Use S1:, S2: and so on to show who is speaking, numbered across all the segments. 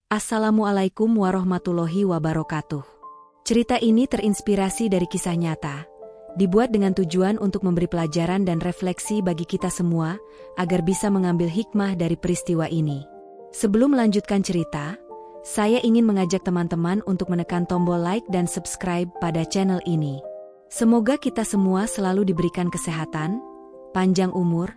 S1: Assalamualaikum warahmatullahi wabarakatuh. Cerita ini terinspirasi dari kisah nyata, dibuat dengan tujuan untuk memberi pelajaran dan refleksi bagi kita semua, agar bisa mengambil hikmah dari peristiwa ini. Sebelum melanjutkan cerita, saya ingin mengajak teman-teman untuk menekan tombol like dan subscribe pada channel ini. Semoga kita semua selalu diberikan kesehatan, panjang umur,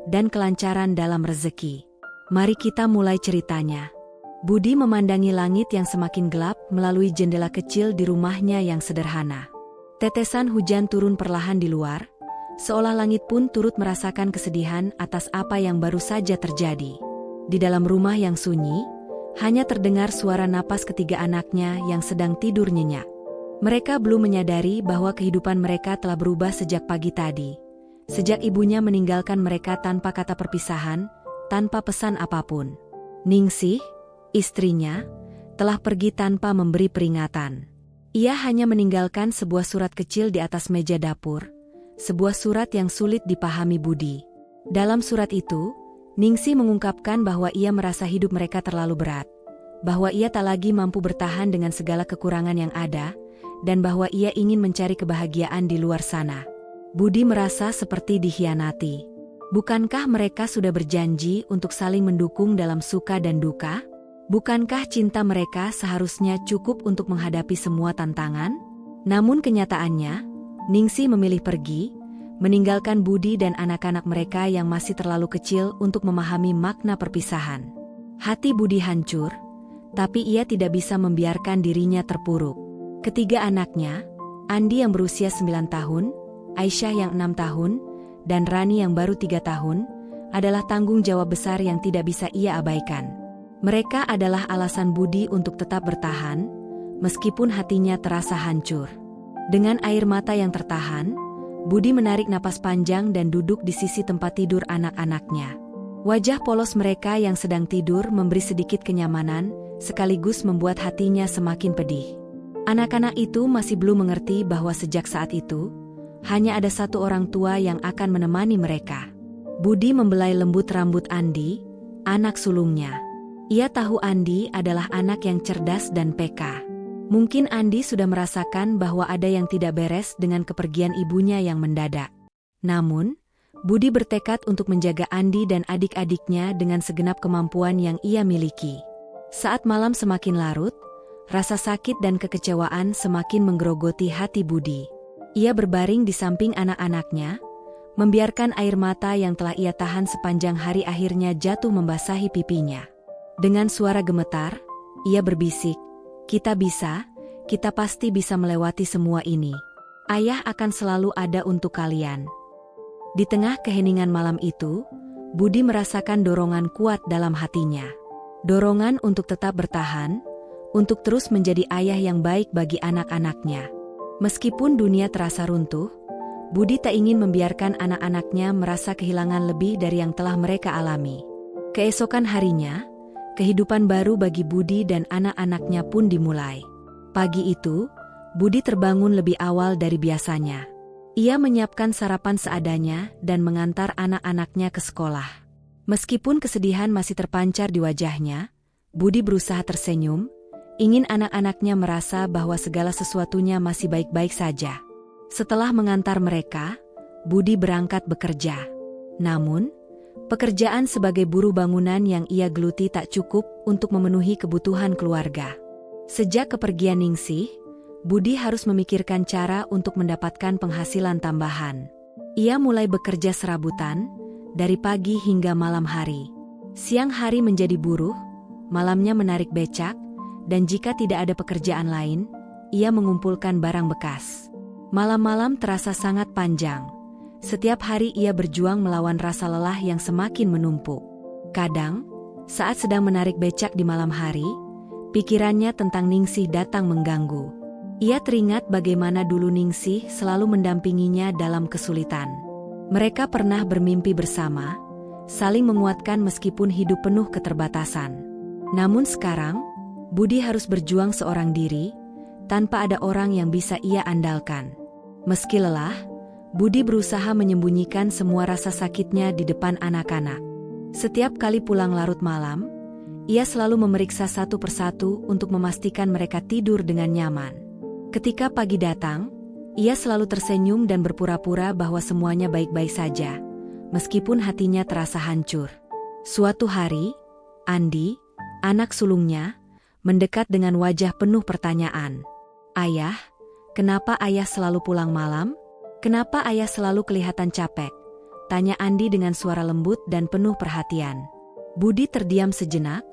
S1: dan kelancaran dalam rezeki. Mari kita mulai ceritanya. Budi memandangi langit yang semakin gelap melalui jendela kecil di rumahnya yang sederhana. Tetesan hujan turun perlahan di luar, seolah langit pun turut merasakan kesedihan atas apa yang baru saja terjadi. Di dalam rumah yang sunyi, hanya terdengar suara napas ketiga anaknya yang sedang tidur nyenyak. Mereka belum menyadari bahwa kehidupan mereka telah berubah sejak pagi tadi. Sejak ibunya meninggalkan mereka tanpa kata perpisahan, tanpa pesan apapun. Ningsih, istrinya, telah pergi tanpa memberi peringatan. Ia hanya meninggalkan sebuah surat kecil di atas meja dapur, sebuah surat yang sulit dipahami Budi. Dalam surat itu, Ningsih mengungkapkan bahwa ia merasa hidup mereka terlalu berat, bahwa ia tak lagi mampu bertahan dengan segala kekurangan yang ada, dan bahwa ia ingin mencari kebahagiaan di luar sana. Budi merasa seperti dikhianati. Bukankah mereka sudah berjanji untuk saling mendukung dalam suka dan duka? Bukankah cinta mereka seharusnya cukup untuk menghadapi semua tantangan? Namun kenyataannya, Ningsih memilih pergi, meninggalkan Budi dan anak-anak mereka yang masih terlalu kecil untuk memahami makna perpisahan. Hati Budi hancur, tapi ia tidak bisa membiarkan dirinya terpuruk. Ketiga anaknya, Andi yang berusia 9 tahun, Aisyah yang 6 tahun, dan Rani yang baru 3 tahun, adalah tanggung jawab besar yang tidak bisa ia abaikan. Mereka adalah alasan Budi untuk tetap bertahan, meskipun hatinya terasa hancur. Dengan air mata yang tertahan, Budi menarik napas panjang dan duduk di sisi tempat tidur anak-anaknya. Wajah polos mereka yang sedang tidur memberi sedikit kenyamanan, sekaligus membuat hatinya semakin pedih. Anak-anak itu masih belum mengerti bahwa sejak saat itu, hanya ada satu orang tua yang akan menemani mereka. Budi membelai lembut rambut Andi, anak sulungnya. Ia tahu Andi adalah anak yang cerdas dan peka. Mungkin Andi sudah merasakan bahwa ada yang tidak beres dengan kepergian ibunya yang mendadak. Namun, Budi bertekad untuk menjaga Andi dan adik-adiknya dengan segenap kemampuan yang ia miliki. Saat malam semakin larut, rasa sakit dan kekecewaan semakin menggerogoti hati Budi. Ia berbaring di samping anak-anaknya, membiarkan air mata yang telah ia tahan sepanjang hari akhirnya jatuh membasahi pipinya. Dengan suara gemetar, ia berbisik, "Kita bisa, kita pasti bisa melewati semua ini. Ayah akan selalu ada untuk kalian." Di tengah keheningan malam itu, Budi merasakan dorongan kuat dalam hatinya. Dorongan untuk tetap bertahan, untuk terus menjadi ayah yang baik bagi anak-anaknya. Meskipun dunia terasa runtuh, Budi tak ingin membiarkan anak-anaknya merasa kehilangan lebih dari yang telah mereka alami. Keesokan harinya, kehidupan baru bagi Budi dan anak-anaknya pun dimulai. Pagi itu, Budi terbangun lebih awal dari biasanya. Ia menyiapkan sarapan seadanya dan mengantar anak-anaknya ke sekolah. Meskipun kesedihan masih terpancar di wajahnya, Budi berusaha tersenyum, ingin anak-anaknya merasa bahwa segala sesuatunya masih baik-baik saja. Setelah mengantar mereka, Budi berangkat bekerja. Namun, pekerjaan sebagai buruh bangunan yang ia geluti tak cukup untuk memenuhi kebutuhan keluarga. Sejak kepergian Ningsih, Budi harus memikirkan cara untuk mendapatkan penghasilan tambahan. Ia mulai bekerja serabutan, dari pagi hingga malam hari. Siang hari menjadi buruh, malamnya menarik becak, dan jika tidak ada pekerjaan lain, ia mengumpulkan barang bekas. Malam-malam terasa sangat panjang. Setiap hari ia berjuang melawan rasa lelah yang semakin menumpuk. Kadang, saat sedang menarik becak di malam hari, pikirannya tentang Ningsih datang mengganggu. Ia teringat bagaimana dulu Ningsih selalu mendampinginya dalam kesulitan. Mereka pernah bermimpi bersama, saling menguatkan meskipun hidup penuh keterbatasan. Namun sekarang, Budi harus berjuang seorang diri, tanpa ada orang yang bisa ia andalkan. Meski lelah, Budi berusaha menyembunyikan semua rasa sakitnya di depan anak-anak. Setiap kali pulang larut malam, Ia selalu memeriksa satu persatu untuk memastikan mereka tidur dengan nyaman. Ketika pagi datang, ia selalu tersenyum dan berpura-pura bahwa semuanya baik-baik saja, meskipun hatinya terasa hancur. Suatu hari, Andi, anak sulungnya, mendekat dengan wajah penuh pertanyaan. "Ayah, kenapa ayah selalu pulang malam? Kenapa ayah selalu kelihatan capek?" tanya Andi dengan suara lembut dan penuh perhatian. Budi terdiam sejenak,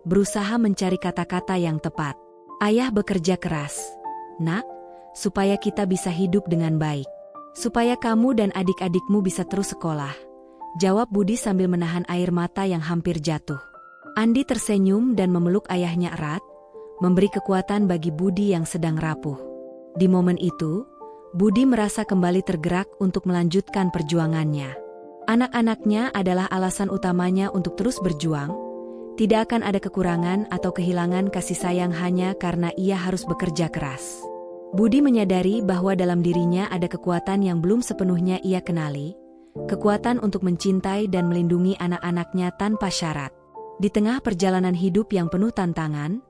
S1: berusaha mencari kata-kata yang tepat. "Ayah bekerja keras, Nak, supaya kita bisa hidup dengan baik. Supaya kamu dan adik-adikmu bisa terus sekolah," jawab Budi sambil menahan air mata yang hampir jatuh. Andi tersenyum dan memeluk ayahnya erat, memberi kekuatan bagi Budi yang sedang rapuh. Di momen itu, Budi merasa kembali tergerak untuk melanjutkan perjuangannya. Anak-anaknya adalah alasan utamanya untuk terus berjuang. Tidak akan ada kekurangan atau kehilangan kasih sayang hanya karena ia harus bekerja keras. Budi menyadari bahwa dalam dirinya ada kekuatan yang belum sepenuhnya ia kenali, kekuatan untuk mencintai dan melindungi anak-anaknya tanpa syarat. Di tengah perjalanan hidup yang penuh tantangan,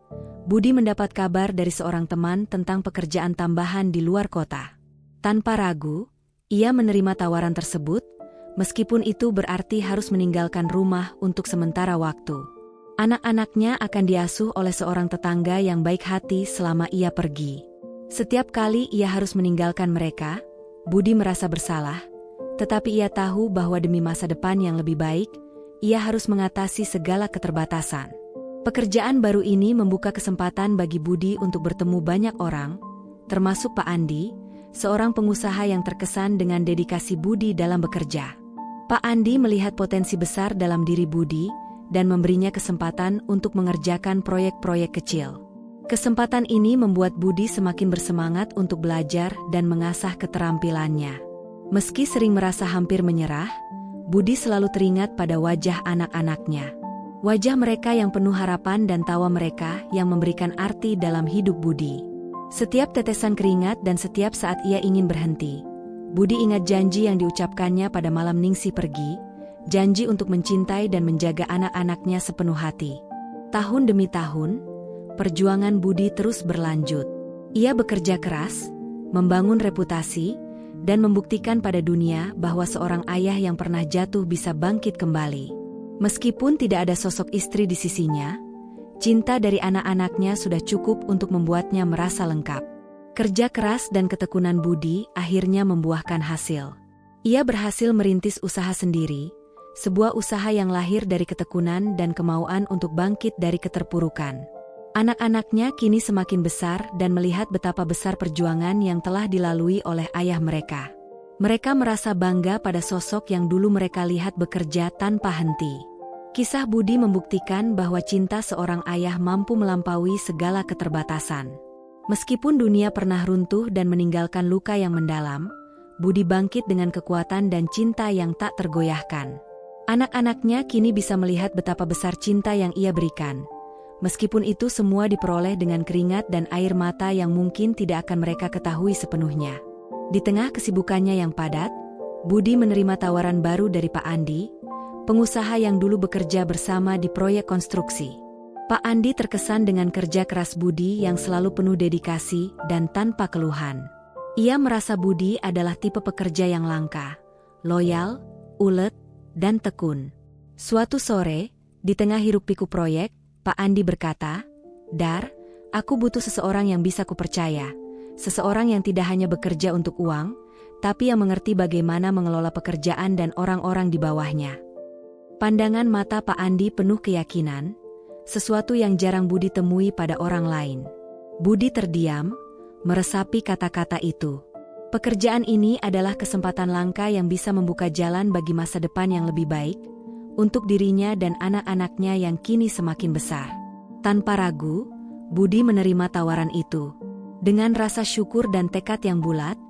S1: Budi mendapat kabar dari seorang teman tentang pekerjaan tambahan di luar kota. Tanpa ragu, ia menerima tawaran tersebut, meskipun itu berarti harus meninggalkan rumah untuk sementara waktu. Anak-anaknya akan diasuh oleh seorang tetangga yang baik hati selama ia pergi. Setiap kali ia harus meninggalkan mereka, Budi merasa bersalah, tetapi ia tahu bahwa demi masa depan yang lebih baik, ia harus mengatasi segala keterbatasan. Pekerjaan baru ini membuka kesempatan bagi Budi untuk bertemu banyak orang, termasuk Pak Andi, seorang pengusaha yang terkesan dengan dedikasi Budi dalam bekerja. Pak Andi melihat potensi besar dalam diri Budi dan memberinya kesempatan untuk mengerjakan proyek-proyek kecil. Kesempatan ini membuat Budi semakin bersemangat untuk belajar dan mengasah keterampilannya. Meski sering merasa hampir menyerah, Budi selalu teringat pada wajah anak-anaknya. Wajah mereka yang penuh harapan dan tawa mereka yang memberikan arti dalam hidup Budi. Setiap tetesan keringat dan setiap saat ia ingin berhenti, Budi ingat janji yang diucapkannya pada malam Ningsih pergi, janji untuk mencintai dan menjaga anak-anaknya sepenuh hati. Tahun demi tahun, perjuangan Budi terus berlanjut. Ia bekerja keras, membangun reputasi, dan membuktikan pada dunia bahwa seorang ayah yang pernah jatuh bisa bangkit kembali. Meskipun tidak ada sosok istri di sisinya, cinta dari anak-anaknya sudah cukup untuk membuatnya merasa lengkap. Kerja keras dan ketekunan Budi akhirnya membuahkan hasil. Ia berhasil merintis usaha sendiri, sebuah usaha yang lahir dari ketekunan dan kemauan untuk bangkit dari keterpurukan. Anak-anaknya kini semakin besar dan melihat betapa besar perjuangan yang telah dilalui oleh ayah mereka. Mereka merasa bangga pada sosok yang dulu mereka lihat bekerja tanpa henti. Kisah Budi membuktikan bahwa cinta seorang ayah mampu melampaui segala keterbatasan. Meskipun dunia pernah runtuh dan meninggalkan luka yang mendalam, Budi bangkit dengan kekuatan dan cinta yang tak tergoyahkan. Anak-anaknya kini bisa melihat betapa besar cinta yang ia berikan. Meskipun itu semua diperoleh dengan keringat dan air mata yang mungkin tidak akan mereka ketahui sepenuhnya. Di tengah kesibukannya yang padat, Budi menerima tawaran baru dari Pak Andi, pengusaha yang dulu bekerja bersama di proyek konstruksi. Pak Andi terkesan dengan kerja keras Budi yang selalu penuh dedikasi dan tanpa keluhan. Ia merasa Budi adalah tipe pekerja yang langka, loyal, ulet, dan tekun. Suatu sore, di tengah hiruk-pikuk proyek, Pak Andi berkata, "Dar, aku butuh seseorang yang bisa kupercaya. Seseorang yang tidak hanya bekerja untuk uang, tapi yang mengerti bagaimana mengelola pekerjaan dan orang-orang di bawahnya." Pandangan mata Pak Andi penuh keyakinan, sesuatu yang jarang Budi temui pada orang lain. Budi terdiam, meresapi kata-kata itu. Pekerjaan ini adalah kesempatan langka yang bisa membuka jalan bagi masa depan yang lebih baik, untuk dirinya dan anak-anaknya yang kini semakin besar. Tanpa ragu, Budi menerima tawaran itu. Dengan rasa syukur dan tekad yang bulat,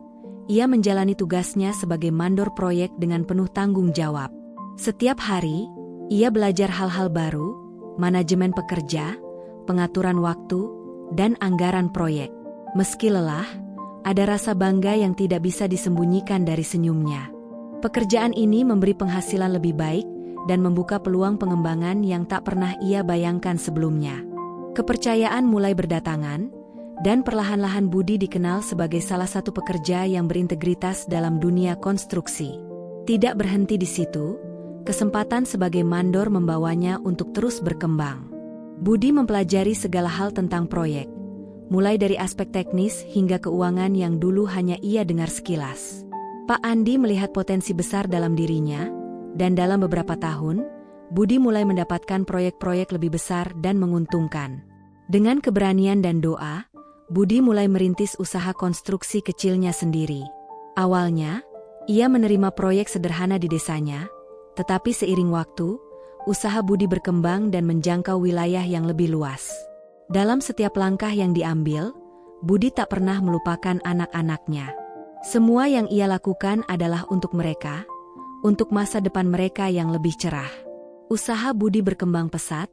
S1: ia menjalani tugasnya sebagai mandor proyek dengan penuh tanggung jawab. Setiap hari, ia belajar hal-hal baru, manajemen pekerja, pengaturan waktu, dan anggaran proyek. Meski lelah, ada rasa bangga yang tidak bisa disembunyikan dari senyumnya. Pekerjaan ini memberi penghasilan lebih baik, dan membuka peluang pengembangan yang tak pernah ia bayangkan sebelumnya. Kepercayaan mulai berdatangan, dan perlahan-lahan Budi dikenal sebagai salah satu pekerja yang berintegritas dalam dunia konstruksi. Tidak berhenti di situ, kesempatan sebagai mandor membawanya untuk terus berkembang. Budi mempelajari segala hal tentang proyek, mulai dari aspek teknis hingga keuangan yang dulu hanya ia dengar sekilas. Pak Andi melihat potensi besar dalam dirinya, dan dalam beberapa tahun, Budi mulai mendapatkan proyek-proyek lebih besar dan menguntungkan. Dengan keberanian dan doa, Budi mulai merintis usaha konstruksi kecilnya sendiri. Awalnya, ia menerima proyek sederhana di desanya, tetapi seiring waktu, usaha Budi berkembang dan menjangkau wilayah yang lebih luas. Dalam setiap langkah yang diambil, Budi tak pernah melupakan anak-anaknya. Semua yang ia lakukan adalah untuk mereka, untuk masa depan mereka yang lebih cerah. Usaha Budi berkembang pesat,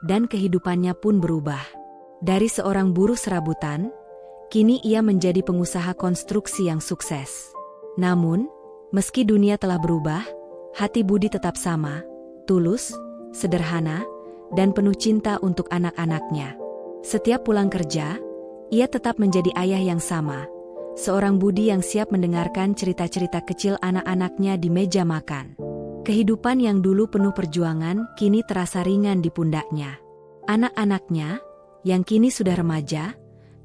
S1: dan kehidupannya pun berubah. Dari seorang buruh serabutan, kini ia menjadi pengusaha konstruksi yang sukses. Namun, meski dunia telah berubah, hati Budi tetap sama, tulus, sederhana, dan penuh cinta untuk anak-anaknya. Setiap pulang kerja, ia tetap menjadi ayah yang sama, seorang Budi yang siap mendengarkan cerita-cerita kecil anak-anaknya di meja makan. Kehidupan yang dulu penuh perjuangan kini terasa ringan di pundaknya. Anak-anaknya, yang kini sudah remaja,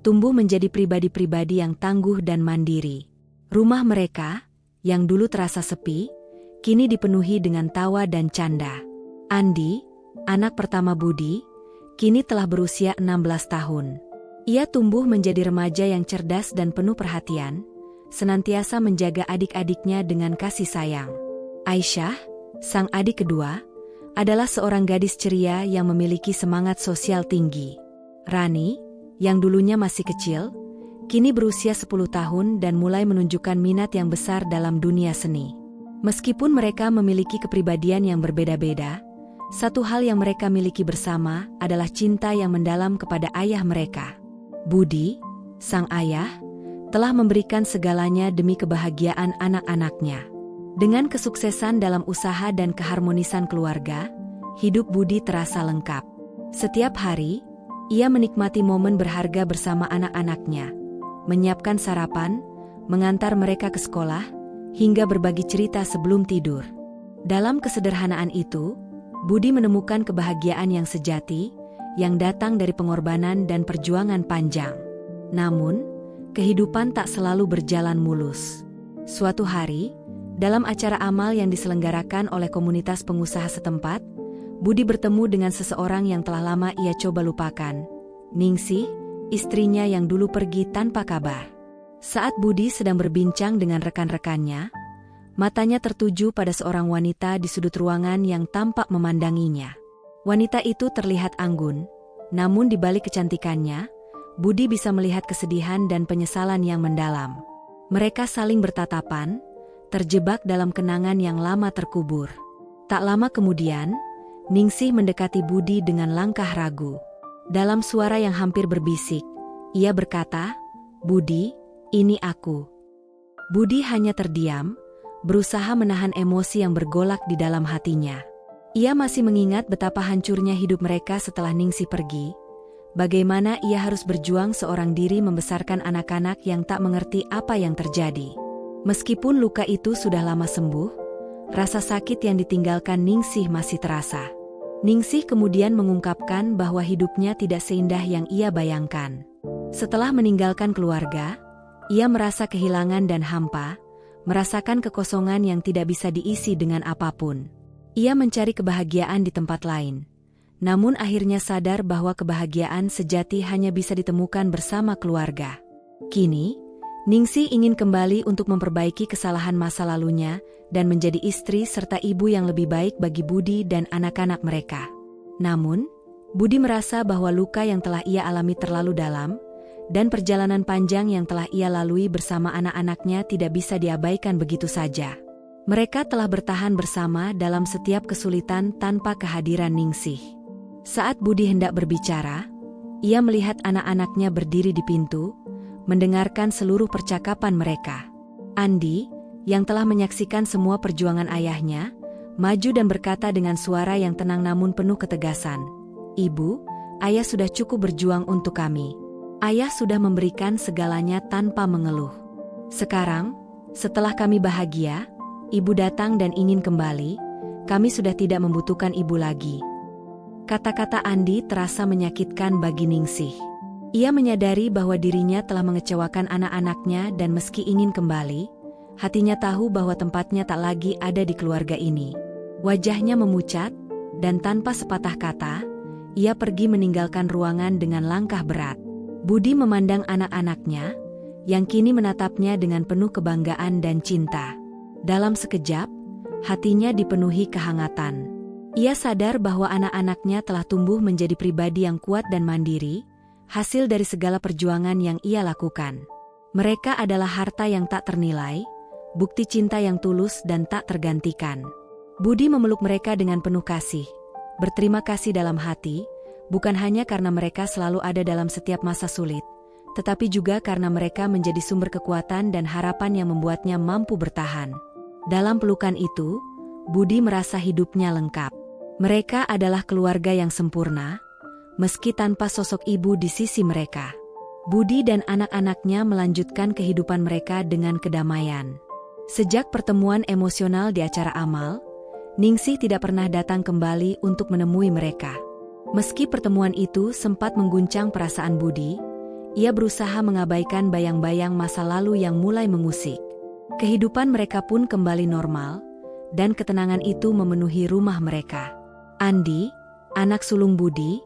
S1: tumbuh menjadi pribadi-pribadi yang tangguh dan mandiri. Rumah mereka, yang dulu terasa sepi, kini dipenuhi dengan tawa dan canda. Andi, anak pertama Budi, kini telah berusia 16 tahun. Ia tumbuh menjadi remaja yang cerdas dan penuh perhatian, senantiasa menjaga adik-adiknya dengan kasih sayang. Aisyah, sang adik kedua, adalah seorang gadis ceria yang memiliki semangat sosial tinggi. Rani, yang dulunya masih kecil, kini berusia 10 tahun dan mulai menunjukkan minat yang besar dalam dunia seni. Meskipun mereka memiliki kepribadian yang berbeda-beda, satu hal yang mereka miliki bersama adalah cinta yang mendalam kepada ayah mereka. Budi, sang ayah, telah memberikan segalanya demi kebahagiaan anak-anaknya. Dengan kesuksesan dalam usaha dan keharmonisan keluarga, hidup Budi terasa lengkap. Setiap hari, ia menikmati momen berharga bersama anak-anaknya, menyiapkan sarapan, mengantar mereka ke sekolah, hingga berbagi cerita sebelum tidur. Dalam kesederhanaan itu, Budi menemukan kebahagiaan yang sejati, yang datang dari pengorbanan dan perjuangan panjang. Namun, kehidupan tak selalu berjalan mulus. Suatu hari, dalam acara amal yang diselenggarakan oleh komunitas pengusaha setempat, Budi bertemu dengan seseorang yang telah lama ia coba lupakan, Ningsih, istrinya yang dulu pergi tanpa kabar. Saat Budi sedang berbincang dengan rekan-rekannya, matanya tertuju pada seorang wanita di sudut ruangan yang tampak memandanginya. Wanita itu terlihat anggun, namun di balik kecantikannya, Budi bisa melihat kesedihan dan penyesalan yang mendalam. Mereka saling bertatapan, terjebak dalam kenangan yang lama terkubur. Tak lama kemudian, Ningsih mendekati Budi dengan langkah ragu. Dalam suara yang hampir berbisik, ia berkata, "Budi, ini aku." Budi hanya terdiam, berusaha menahan emosi yang bergolak di dalam hatinya. Ia masih mengingat betapa hancurnya hidup mereka setelah Ningsih pergi, bagaimana ia harus berjuang seorang diri membesarkan anak-anak yang tak mengerti apa yang terjadi. Meskipun luka itu sudah lama sembuh, rasa sakit yang ditinggalkan Ningsih masih terasa. Ningsih kemudian mengungkapkan bahwa hidupnya tidak seindah yang ia bayangkan. Setelah meninggalkan keluarga, ia merasa kehilangan dan hampa, merasakan kekosongan yang tidak bisa diisi dengan apapun. Ia mencari kebahagiaan di tempat lain, namun akhirnya sadar bahwa kebahagiaan sejati hanya bisa ditemukan bersama keluarga. Kini, Ningsih ingin kembali untuk memperbaiki kesalahan masa lalunya dan menjadi istri serta ibu yang lebih baik bagi Budi dan anak-anak mereka. Namun, Budi merasa bahwa luka yang telah ia alami terlalu dalam, dan perjalanan panjang yang telah ia lalui bersama anak-anaknya tidak bisa diabaikan begitu saja. Mereka telah bertahan bersama dalam setiap kesulitan tanpa kehadiran Ningsih. Saat Budi hendak berbicara, ia melihat anak-anaknya berdiri di pintu, mendengarkan seluruh percakapan mereka. Andi, yang telah menyaksikan semua perjuangan ayahnya, maju dan berkata dengan suara yang tenang namun penuh ketegasan, "Ibu, ayah sudah cukup berjuang untuk kami. Ayah sudah memberikan segalanya tanpa mengeluh. Sekarang, setelah kami bahagia, ibu datang dan ingin kembali, kami sudah tidak membutuhkan ibu lagi." Kata-kata Andi terasa menyakitkan bagi Ningsih. Ia menyadari bahwa dirinya telah mengecewakan anak-anaknya dan meski ingin kembali, hatinya tahu bahwa tempatnya tak lagi ada di keluarga ini. Wajahnya memucat, dan tanpa sepatah kata, ia pergi meninggalkan ruangan dengan langkah berat. Budi memandang anak-anaknya, yang kini menatapnya dengan penuh kebanggaan dan cinta. Dalam sekejap, hatinya dipenuhi kehangatan. Ia sadar bahwa anak-anaknya telah tumbuh menjadi pribadi yang kuat dan mandiri, hasil dari segala perjuangan yang ia lakukan. Mereka adalah harta yang tak ternilai, bukti cinta yang tulus dan tak tergantikan. Budi memeluk mereka dengan penuh kasih, berterima kasih dalam hati, bukan hanya karena mereka selalu ada dalam setiap masa sulit, tetapi juga karena mereka menjadi sumber kekuatan dan harapan yang membuatnya mampu bertahan. Dalam pelukan itu, Budi merasa hidupnya lengkap. Mereka adalah keluarga yang sempurna, meski tanpa sosok ibu di sisi mereka. Budi dan anak-anaknya melanjutkan kehidupan mereka dengan kedamaian. Sejak pertemuan emosional di acara amal, Ningsih tidak pernah datang kembali untuk menemui mereka. Meski pertemuan itu sempat mengguncang perasaan Budi, ia berusaha mengabaikan bayang-bayang masa lalu yang mulai mengusik. Kehidupan mereka pun kembali normal, dan ketenangan itu memenuhi rumah mereka. Andi, anak sulung Budi,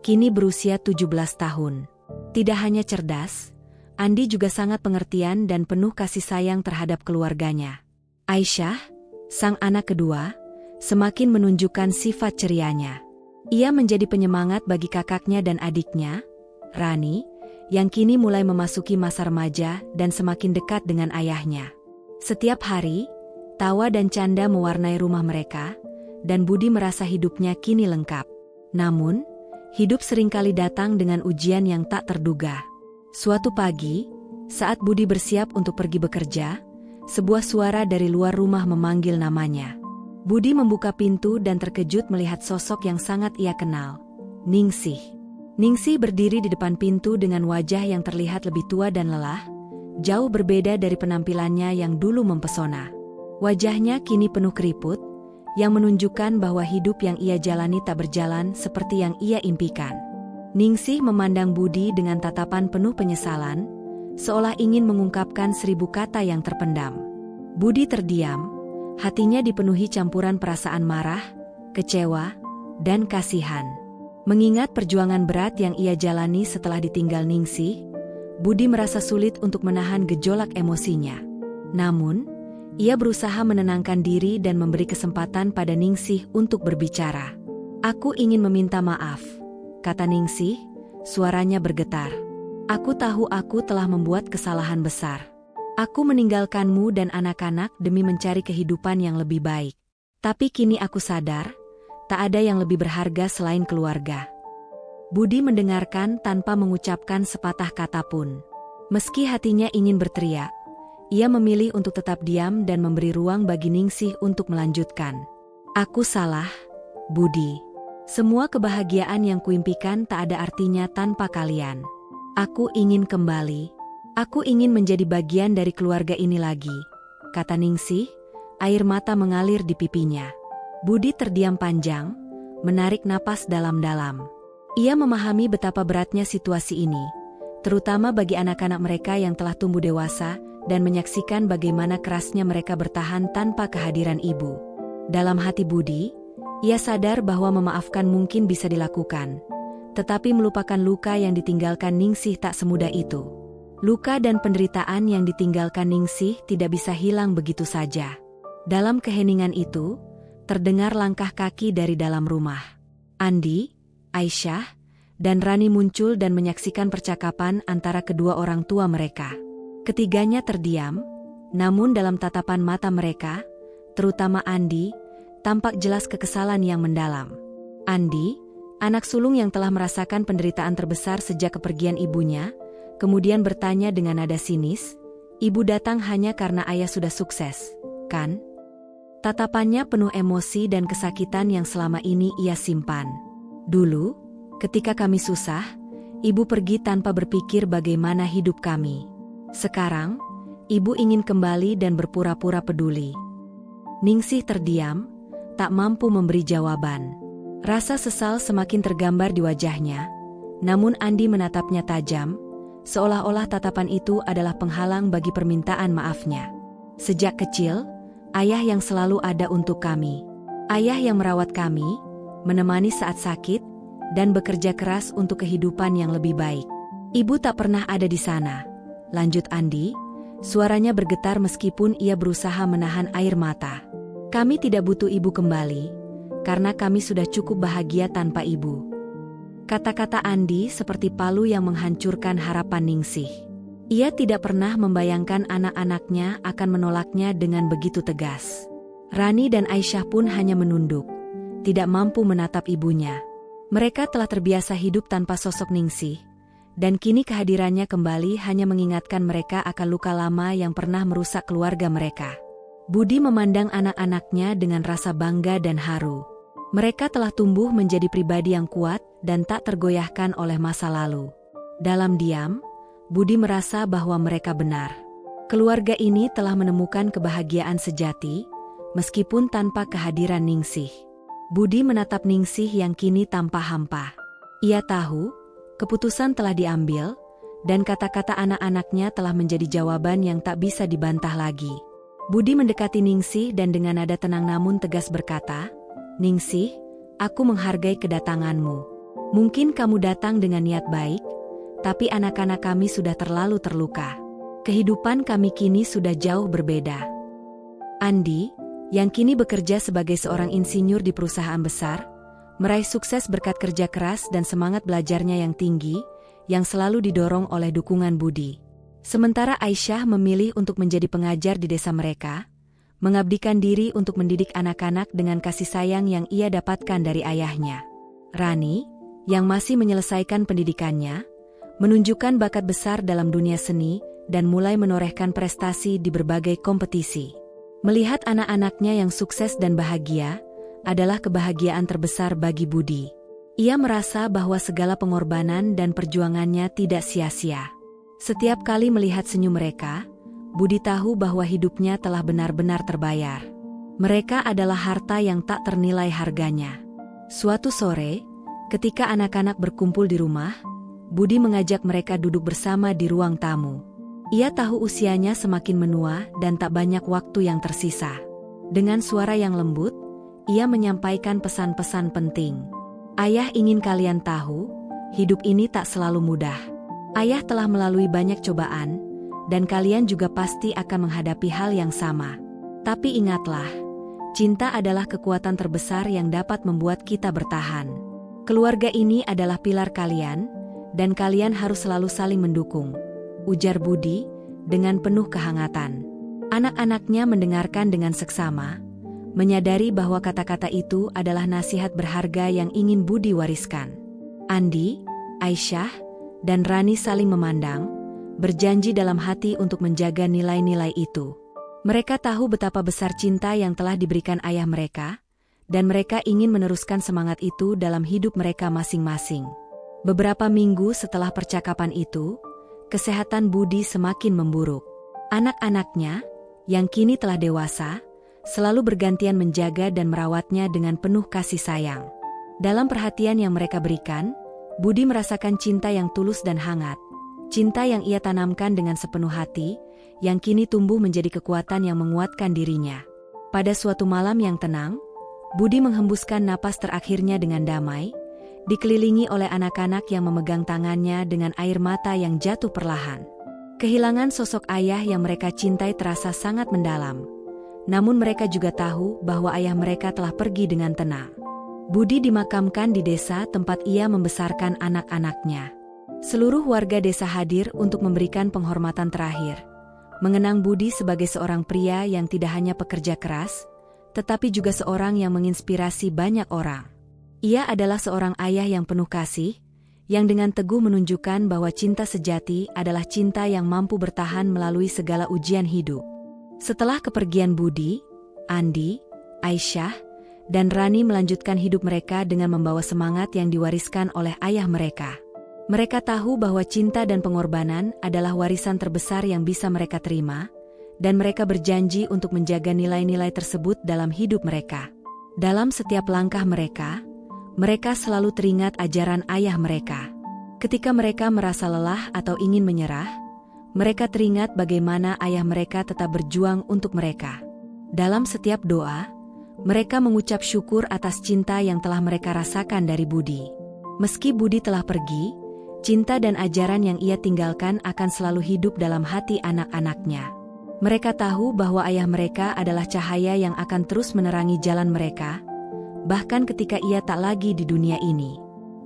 S1: kini berusia 17 tahun. Tidak hanya cerdas, Andi juga sangat pengertian dan penuh kasih sayang terhadap keluarganya. Aisyah, sang anak kedua, semakin menunjukkan sifat cerianya. Ia menjadi penyemangat bagi kakaknya dan adiknya, Rani, yang kini mulai memasuki masa remaja dan semakin dekat dengan ayahnya. Setiap hari, tawa dan canda mewarnai rumah mereka, dan Budi merasa hidupnya kini lengkap. Namun, hidup seringkali datang dengan ujian yang tak terduga. Suatu pagi, saat Budi bersiap untuk pergi bekerja, sebuah suara dari luar rumah memanggil namanya. Budi membuka pintu dan terkejut melihat sosok yang sangat ia kenal, Ningsih. Ningsih berdiri di depan pintu dengan wajah yang terlihat lebih tua dan lelah, jauh berbeda dari penampilannya yang dulu mempesona. Wajahnya kini penuh keriput, yang menunjukkan bahwa hidup yang ia jalani tak berjalan seperti yang ia impikan. Ningsih memandang Budi dengan tatapan penuh penyesalan, seolah ingin mengungkapkan 1000 kata yang terpendam. Budi terdiam, hatinya dipenuhi campuran perasaan marah, kecewa, dan kasihan. Mengingat perjuangan berat yang ia jalani setelah ditinggal Ningsih, Budi merasa sulit untuk menahan gejolak emosinya. Namun, ia berusaha menenangkan diri dan memberi kesempatan pada Ningsih untuk berbicara. "Aku ingin meminta maaf," kata Ningsih, suaranya bergetar. "Aku tahu aku telah membuat kesalahan besar. Aku meninggalkanmu dan anak-anak demi mencari kehidupan yang lebih baik. Tapi kini aku sadar, tak ada yang lebih berharga selain keluarga." Budi mendengarkan tanpa mengucapkan sepatah kata pun. Meski hatinya ingin berteriak, ia memilih untuk tetap diam dan memberi ruang bagi Ningsih untuk melanjutkan. "Aku salah, Budi. Semua kebahagiaan yang kuimpikan tak ada artinya tanpa kalian. Aku ingin kembali. Aku ingin menjadi bagian dari keluarga ini lagi," kata Ningsih, air mata mengalir di pipinya. Budi terdiam panjang, menarik napas dalam-dalam. Ia memahami betapa beratnya situasi ini, terutama bagi anak-anak mereka yang telah tumbuh dewasa dan menyaksikan bagaimana kerasnya mereka bertahan tanpa kehadiran ibu. Dalam hati Budi, ia sadar bahwa memaafkan mungkin bisa dilakukan, tetapi melupakan luka yang ditinggalkan Ningsih tak semudah itu. Luka dan penderitaan yang ditinggalkan Ningsih tidak bisa hilang begitu saja. Dalam keheningan itu, terdengar langkah kaki dari dalam rumah. Andi, Aisyah, dan Rani muncul dan menyaksikan percakapan antara kedua orang tua mereka. Ketiganya terdiam, namun dalam tatapan mata mereka, terutama Andi, tampak jelas kekesalan yang mendalam. Andi, anak sulung yang telah merasakan penderitaan terbesar sejak kepergian ibunya, kemudian bertanya dengan nada sinis, "Ibu datang hanya karena ayah sudah sukses, kan?" Tatapannya penuh emosi dan kesakitan yang selama ini ia simpan. Dulu, ketika kami susah, ibu pergi tanpa berpikir bagaimana hidup kami. Sekarang, ibu ingin kembali dan berpura-pura peduli. Ningsih terdiam, tak mampu memberi jawaban. Rasa sesal semakin tergambar di wajahnya, namun Andi menatapnya tajam, seolah-olah tatapan itu adalah penghalang bagi permintaan maafnya. Sejak kecil, ayah yang selalu ada untuk kami. Ayah yang merawat kami, menemani saat sakit, dan bekerja keras untuk kehidupan yang lebih baik. Ibu tak pernah ada di sana, lanjut Andi, suaranya bergetar meskipun ia berusaha menahan air mata. Kami tidak butuh ibu kembali, karena kami sudah cukup bahagia tanpa ibu. Kata-kata Andi seperti palu yang menghancurkan harapan Ningsih. Ia tidak pernah membayangkan anak-anaknya akan menolaknya dengan begitu tegas. Rani dan Aisyah pun hanya menunduk, tidak mampu menatap ibunya. Mereka telah terbiasa hidup tanpa sosok Ningsih, dan kini kehadirannya kembali hanya mengingatkan mereka akan luka lama yang pernah merusak keluarga mereka. Budi memandang anak-anaknya dengan rasa bangga dan haru. Mereka telah tumbuh menjadi pribadi yang kuat dan tak tergoyahkan oleh masa lalu. Dalam diam, Budi merasa bahwa mereka benar. Keluarga ini telah menemukan kebahagiaan sejati, meskipun tanpa kehadiran Ningsih. Budi menatap Ningsih yang kini tanpa hampa. Ia tahu, keputusan telah diambil, dan kata-kata anak-anaknya telah menjadi jawaban yang tak bisa dibantah lagi. Budi mendekati Ningsih dan dengan nada tenang namun tegas berkata, "Ningsih, aku menghargai kedatanganmu. Mungkin kamu datang dengan niat baik, tapi anak-anak kami sudah terlalu terluka. Kehidupan kami kini sudah jauh berbeda." Andi, yang kini bekerja sebagai seorang insinyur di perusahaan besar, meraih sukses berkat kerja keras dan semangat belajarnya yang tinggi, yang selalu didorong oleh dukungan Budi. Sementara Aisyah memilih untuk menjadi pengajar di desa mereka, mengabdikan diri untuk mendidik anak-anak dengan kasih sayang yang ia dapatkan dari ayahnya. Rani, yang masih menyelesaikan pendidikannya, menunjukkan bakat besar dalam dunia seni dan mulai menorehkan prestasi di berbagai kompetisi. Melihat anak-anaknya yang sukses dan bahagia adalah kebahagiaan terbesar bagi Budi. Ia merasa bahwa segala pengorbanan dan perjuangannya tidak sia-sia. Setiap kali melihat senyum mereka, Budi tahu bahwa hidupnya telah benar-benar terbayar. Mereka adalah harta yang tak ternilai harganya. Suatu sore, ketika anak-anak berkumpul di rumah, Budi mengajak mereka duduk bersama di ruang tamu. Ia tahu usianya semakin menua dan tak banyak waktu yang tersisa. Dengan suara yang lembut, ia menyampaikan pesan-pesan penting. "Ayah ingin kalian tahu, hidup ini tak selalu mudah. Ayah telah melalui banyak cobaan, dan kalian juga pasti akan menghadapi hal yang sama. Tapi ingatlah, cinta adalah kekuatan terbesar yang dapat membuat kita bertahan. Keluarga ini adalah pilar kalian, dan kalian harus selalu saling mendukung," ujar Budi dengan penuh kehangatan. Anak-anaknya mendengarkan dengan seksama, menyadari bahwa kata-kata itu adalah nasihat berharga yang ingin Budi wariskan. Andi, Aisyah, dan Rani saling memandang, berjanji dalam hati untuk menjaga nilai-nilai itu. Mereka tahu betapa besar cinta yang telah diberikan ayah mereka, dan mereka ingin meneruskan semangat itu dalam hidup mereka masing-masing. Beberapa minggu setelah percakapan itu, kesehatan Budi semakin memburuk. Anak-anaknya, yang kini telah dewasa, selalu bergantian menjaga dan merawatnya dengan penuh kasih sayang. Dalam perhatian yang mereka berikan, Budi merasakan cinta yang tulus dan hangat. Cinta yang ia tanamkan dengan sepenuh hati, yang kini tumbuh menjadi kekuatan yang menguatkan dirinya. Pada suatu malam yang tenang, Budi menghembuskan napas terakhirnya dengan damai, dikelilingi oleh anak-anak yang memegang tangannya dengan air mata yang jatuh perlahan. Kehilangan sosok ayah yang mereka cintai terasa sangat mendalam. Namun mereka juga tahu bahwa ayah mereka telah pergi dengan tenang. Budi dimakamkan di desa tempat ia membesarkan anak-anaknya. Seluruh warga desa hadir untuk memberikan penghormatan terakhir, mengenang Budi sebagai seorang pria yang tidak hanya pekerja keras, tetapi juga seorang yang menginspirasi banyak orang. Ia adalah seorang ayah yang penuh kasih, yang dengan teguh menunjukkan bahwa cinta sejati adalah cinta yang mampu bertahan melalui segala ujian hidup. Setelah kepergian Budi, Andi, Aisyah, dan Rani melanjutkan hidup mereka dengan membawa semangat yang diwariskan oleh ayah mereka. Mereka tahu bahwa cinta dan pengorbanan adalah warisan terbesar yang bisa mereka terima, dan mereka berjanji untuk menjaga nilai-nilai tersebut dalam hidup mereka. Dalam setiap langkah mereka selalu teringat ajaran ayah mereka. Ketika mereka merasa lelah atau ingin menyerah, mereka teringat bagaimana ayah mereka tetap berjuang untuk mereka. Dalam setiap doa, mereka mengucap syukur atas cinta yang telah mereka rasakan dari Budi. Meski Budi telah pergi, cinta dan ajaran yang ia tinggalkan akan selalu hidup dalam hati anak-anaknya. Mereka tahu bahwa ayah mereka adalah cahaya yang akan terus menerangi jalan mereka, bahkan ketika ia tak lagi di dunia ini.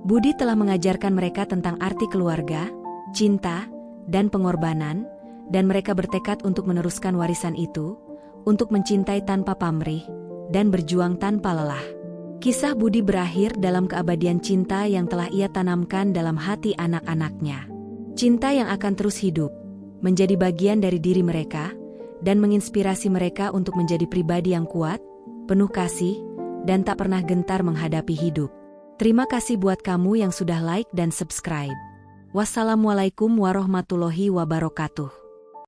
S1: Budi telah mengajarkan mereka tentang arti keluarga, cinta, dan pengorbanan, dan mereka bertekad untuk meneruskan warisan itu, untuk mencintai tanpa pamrih, dan berjuang tanpa lelah. Kisah Budi berakhir dalam keabadian cinta yang telah ia tanamkan dalam hati anak-anaknya. Cinta yang akan terus hidup, menjadi bagian dari diri mereka, dan menginspirasi mereka untuk menjadi pribadi yang kuat, penuh kasih, dan tak pernah gentar menghadapi hidup. Terima kasih buat kamu yang sudah like dan subscribe. Wassalamualaikum warahmatullahi wabarakatuh.